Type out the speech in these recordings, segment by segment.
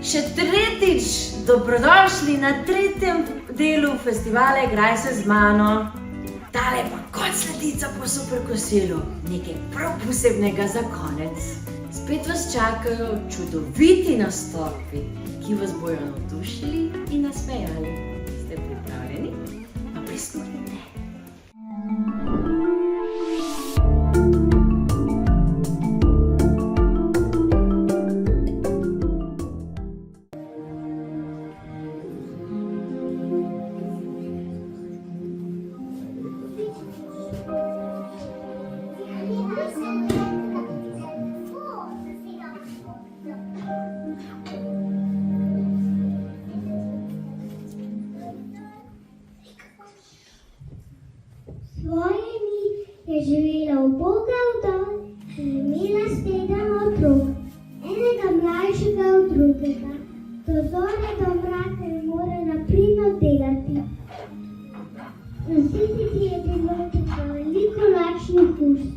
Še tretjič, dobrodošli na tretjem delu festivala Igraj se z mano. Tale pa kot sledica po super kosilu, nekaj prav posebnega za konec. Spet vas čakajo čudoviti nastopi, ki vas bojo navdušili in nasmejali. Ste pripravljeni? Pa prisluhnite. Svoje dni je živela uboga vdova in imela 7 otrok, enega mlajšega od drugega. Do zore do mraka je morala pridno delati. Nasititi je bilo tako veliko lačnih ust.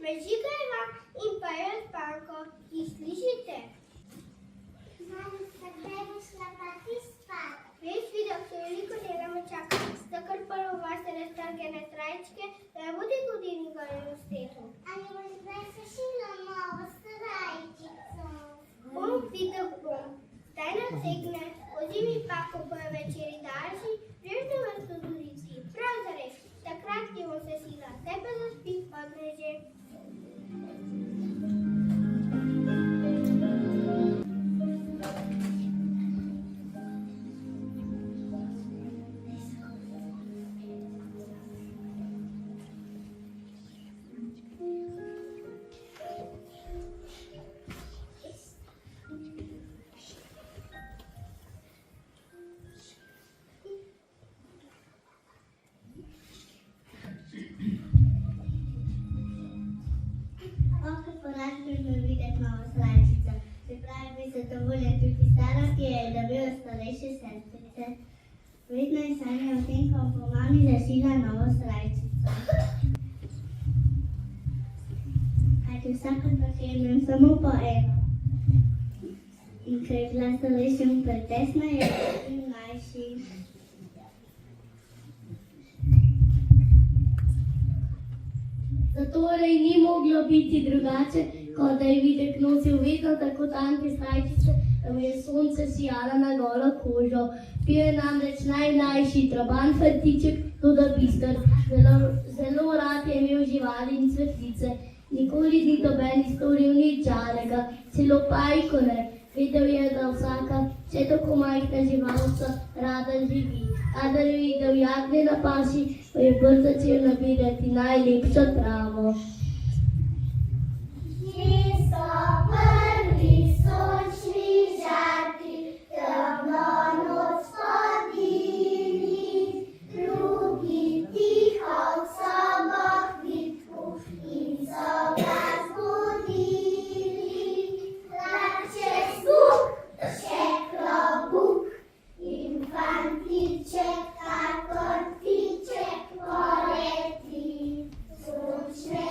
Mežigajva in pojejo spanko, ki slišite. Mama, zakaj bo šla pa ti spat? Res videl, se veliko dela me čaka, da kar prvo vaste raztrgane trajčke, da ne bodo godili gore v stetu. Ali boš zdaj sešila novo srajčico? Bom videl bom. Zdaj nategne, vzemi pako po večeri daljši, prejte vas to zuditi. Prav zares, takrat ti bom sesila, zdaj pa zaspi podneže. Videti novo srajčico. Pripravi bi se dovoljen tudi starosti je, da bi od starejše sestrice. Vedno je sanja o tem, ko bo mami zašila novo srajčico. Kajti vsako tako imam samo po eno. In ker je bila starejša in pretesna, je tudi mlajši. Zatorej ni moglo biti drugače, kot da je Videk nosil vedno tako tanke srajčice, da mu je sonce sijalo na golo kožo. Bil je namreč najmlajši trabant fantiček, toda bister. Zelo rad je imel živali in cvetlice. Nikoli ni noben storil nič žalega, celo pajko ne. Vedel je, da vsaka, če tako majhna živalca, rada živi. Kadar je videl jagnje na paši, pa je bolj začel nabirati najlepšo travo. Kje so prvi sončni žarki, temno noč spodili, drugi tiho v sobah vitku in so ga zbudili. Plače zvuk, še klobuk in fantiček, kakor ptiček poleti. Sončne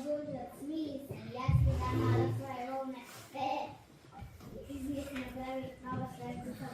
Božja cvit, jaz ti dam malo svoje ovne, izmisli pravi nova svetlica,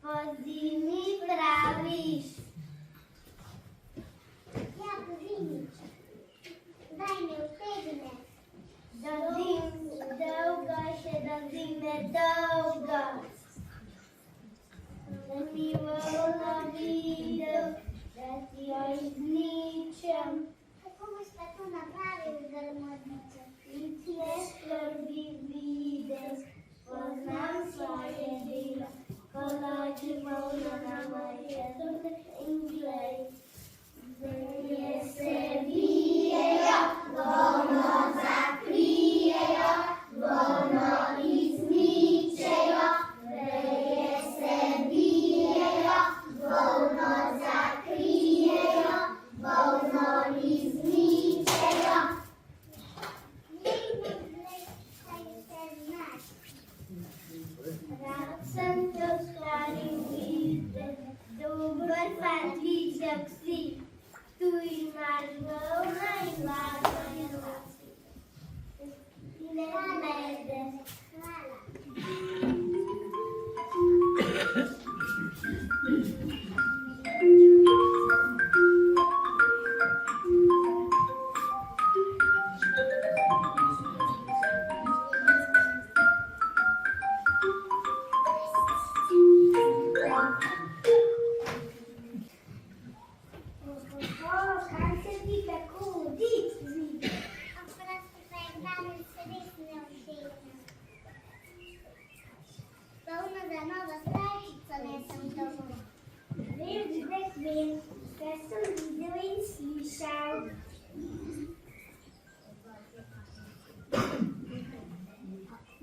Pozimi praviš. Ja, pozimi. Daj me utegne. Da zime dolgo, še da zime dolgo. Da mi volno videl, da ti jo izničem. Kako boš pa to napravil, grmodiče? In ti je skrbi videl, poznam svoje delo. Polači volno na moje srce in glej. Zemlje se bijejo, volno zakrijejo, volno izničejo. Veje se bijejo, volno zakrijejo, volno izničejo. Rad sem te ustvaril videti, dober fantliček si. Tu imaš volno in varno in vasi. Ti ne medeš. Hvala. Kaj se ti tako vdi? Prosto se je danes res neušetno. Polno za novo srajčico nesem domov. Vem, ker sem videl in slišal.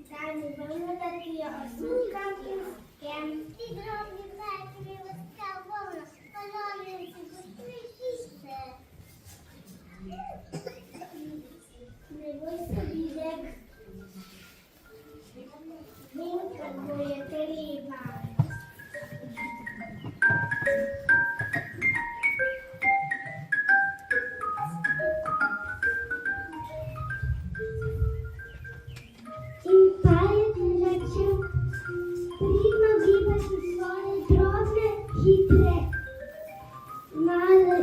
Daj mi volno, da ti jo osmukam in skem. Ti drobni zajci mi ostal volno, ponovim si gostri hiše. Ne boj se videk. Vem, kako je treba. In pajet je začel pridno gibati svoje drobne, hitre, male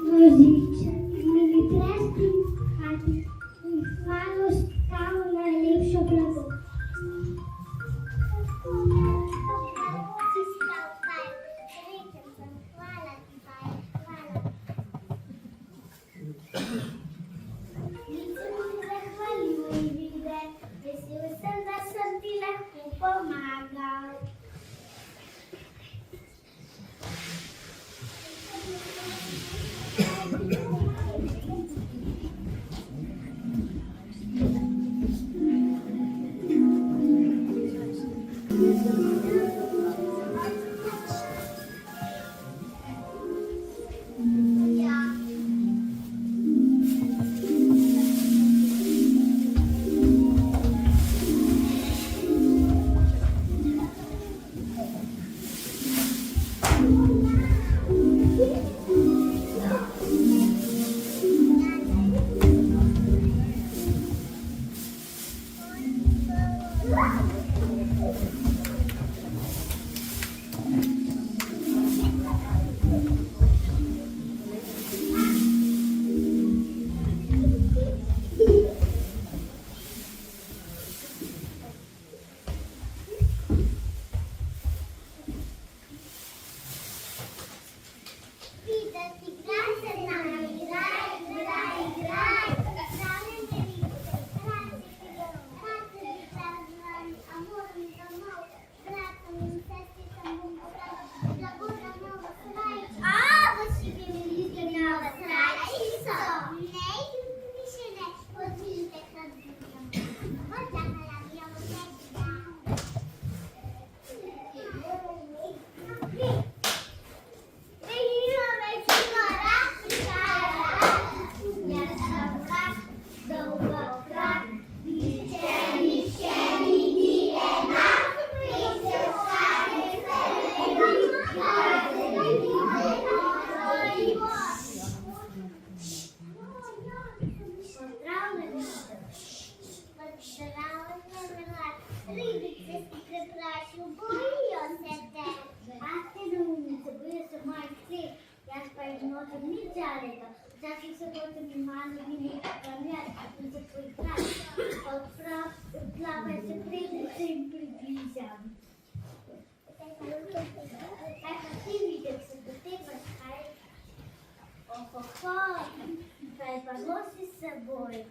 nožiče. Mini presti hati in malo stavo najlepšo blago. Pomagal. leta. Včasih se potem malo vini kamljati in se poigrati. Odplavajo se preden se jim približam. Kaj pa ti vidiš, se do tega kaj? Ohoho, kaj pa nosi s seboj?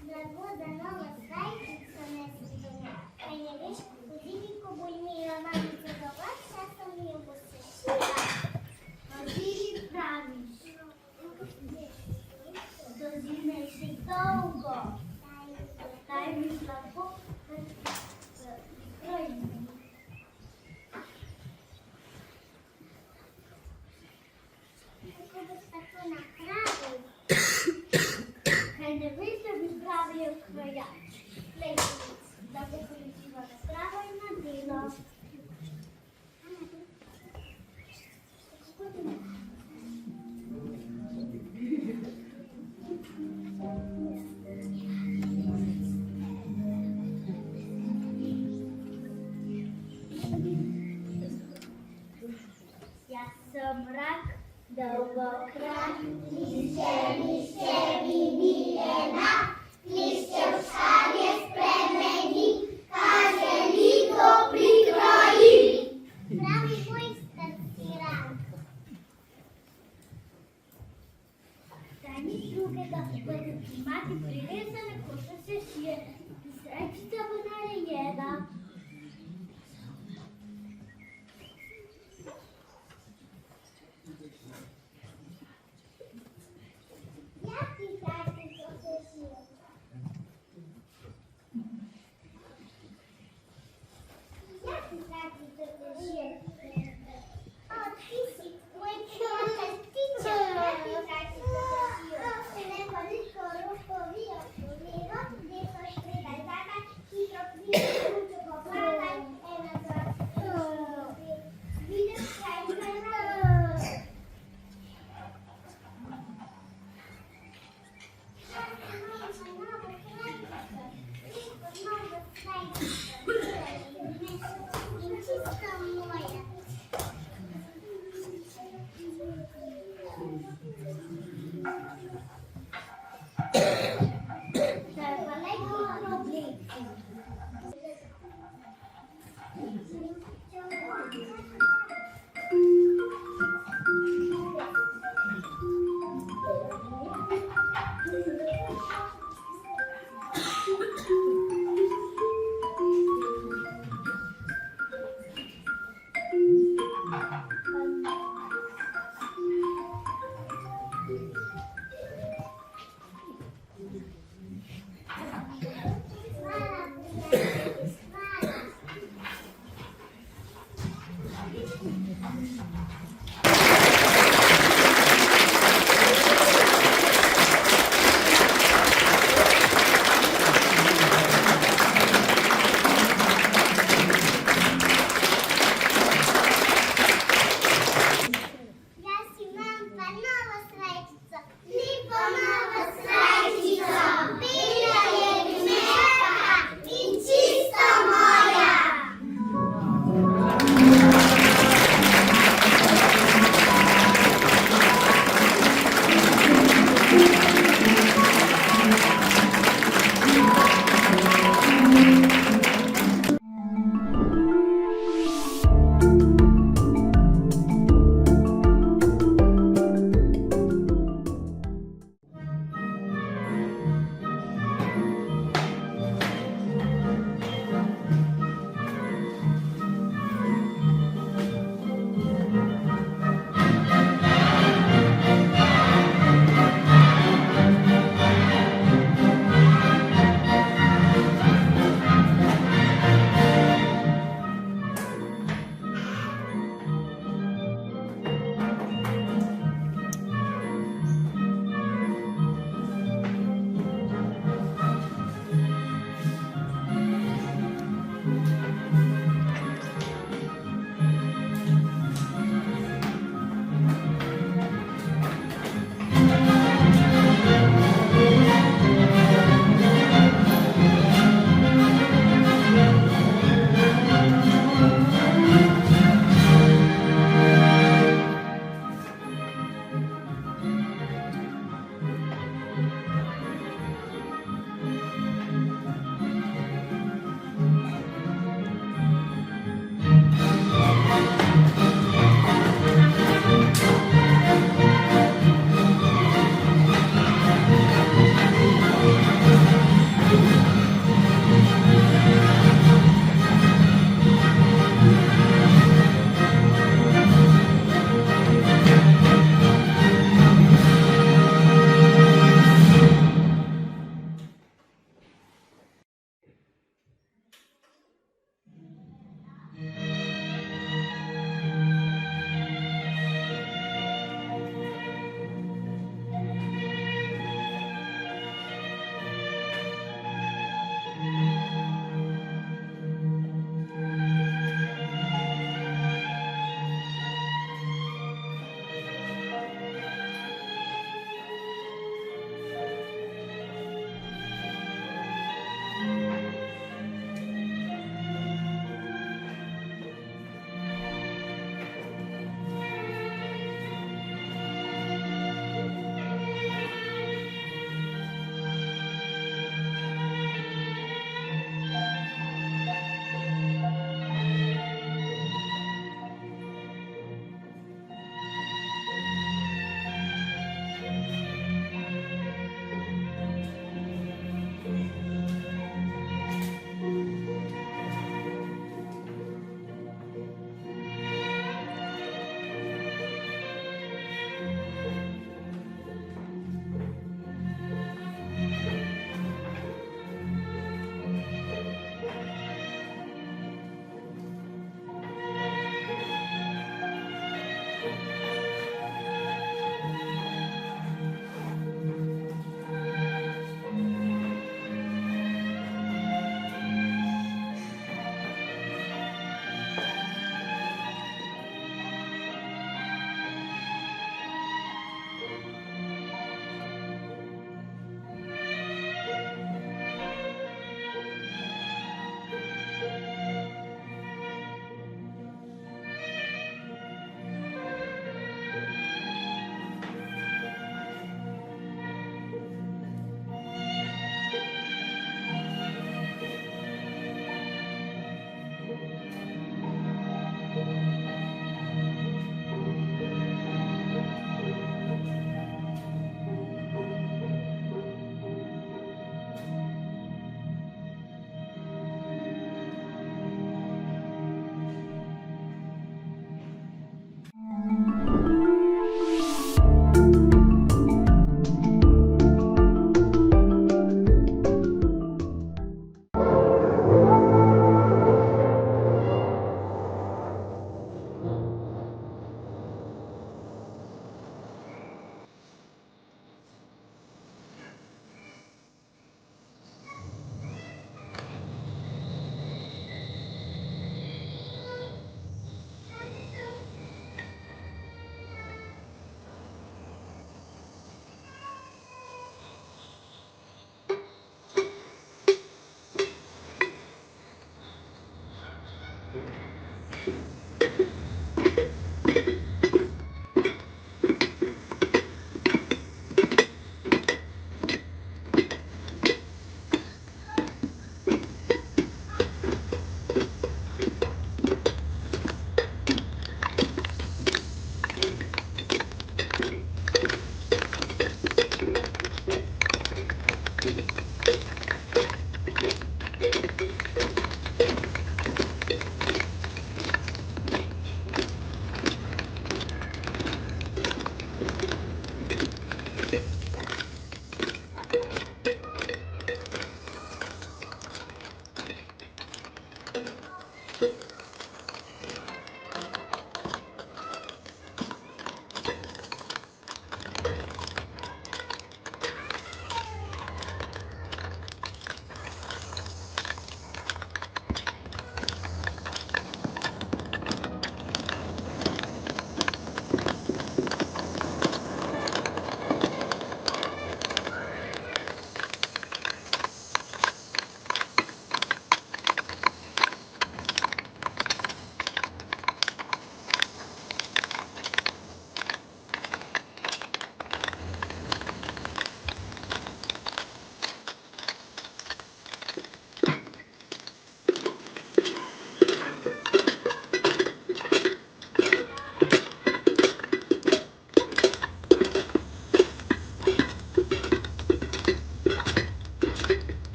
Da bodo nova zdajčica nesredona. Kaj ne veš, v zimi, ko bo imela mamica dovolj časa, mi jo bo sešila. A zimi praviš, do zime je še dolgo. Daj mi slabo, prikrojim. Kako boš tako napravil? Kaj ne veš, da bi pravijo krojač? Plesnic, da bo politiva razpravo in na delo. Jaz sem rak, dolgokrat, lišče vidi enak, lišče v šalje spremeni, kaže liko prikroji. Pravi moj strci rak. Da ni drugega, kot da imati prirezane koše sešije, srečica bo narejena.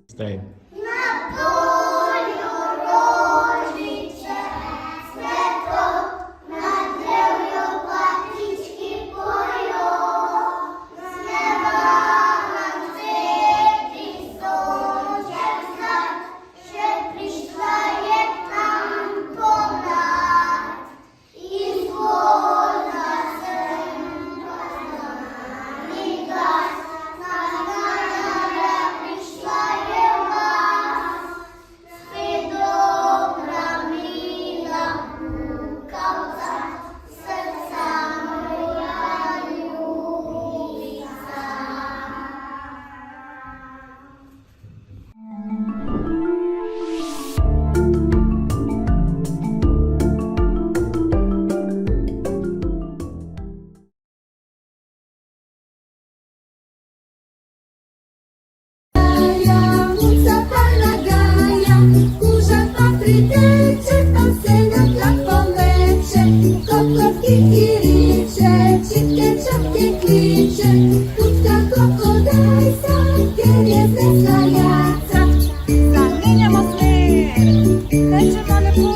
Zdaj. Zamieniamo smer, tečemo lepo.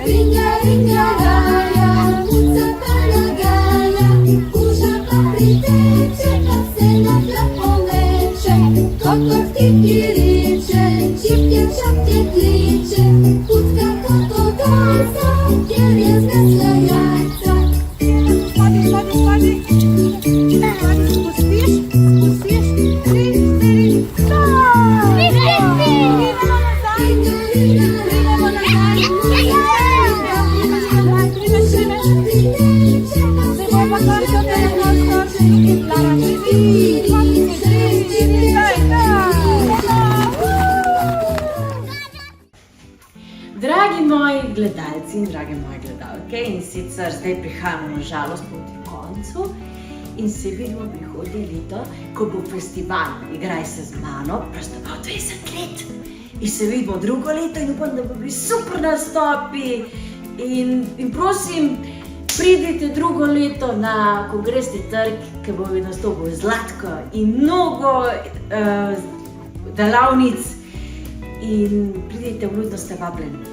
Ringa, ringa, raja, mucata nagaja, kuža pa priteče, pa se na tla pomeče. Kokot kikiriče, čipke čapke kliče, kucka kako dojca, kjer je znesla jajca. Spadi, spadi, spadi. Spadi, spustiš, spustiš. 3, 4, stop! Idemo nazaj. Idemo nazaj. Zdaj pa kar do tega skoči. Lara, 3, 4, daj, Dragi moji gledalci in drage moje gledalke, in sicer zdaj prihajamo na žalost proti koncu in se vidimo prihodnje leto, ko bo festival Igraj se z mano praznoval 20 let. In se vidimo drugo leto in upam, da bo bili super nastopi. In prosim, pridite drugo leto na Kongresni trg, ki bo nastopil Zlatko in mnogo delavnic. In pridite, vljudno ste vabljeni.